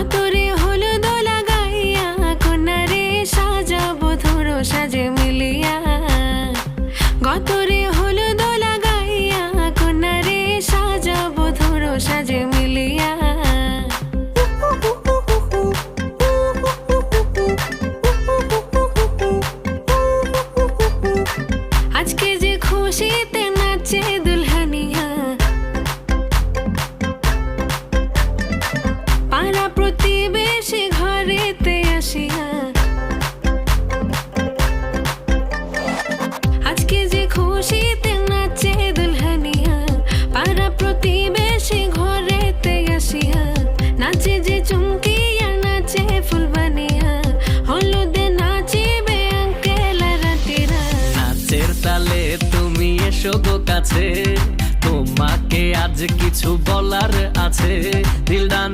গতরে হলুদ লাগাইয়া কন্যারে সাজাবো ধরো সাজে মিলিয়া। গতরে হলুদ লাগাইয়া কন্যারে সাজাবো ধরো সাজে মিলিয়া। আজকে যে খুশিতে নাচে দুলহানিয়া, পাড়া প্রতিবেশী ঘরেতে আসিয়া। আজকে যে খুশিতে নাচে দুলহানিয়া, পাড়া প্রতিবেশী ঘরেতে আসিয়া। নাচে যে চুমকিয়া নাচে ফুলবানিয়া, হলুদে নাচিবে আঙ্কেল রাতিরা। নাচের তালে তুমি এসো গো কাছে, তোমাকে আজ কিছু বলার আছে। দিল ডান্স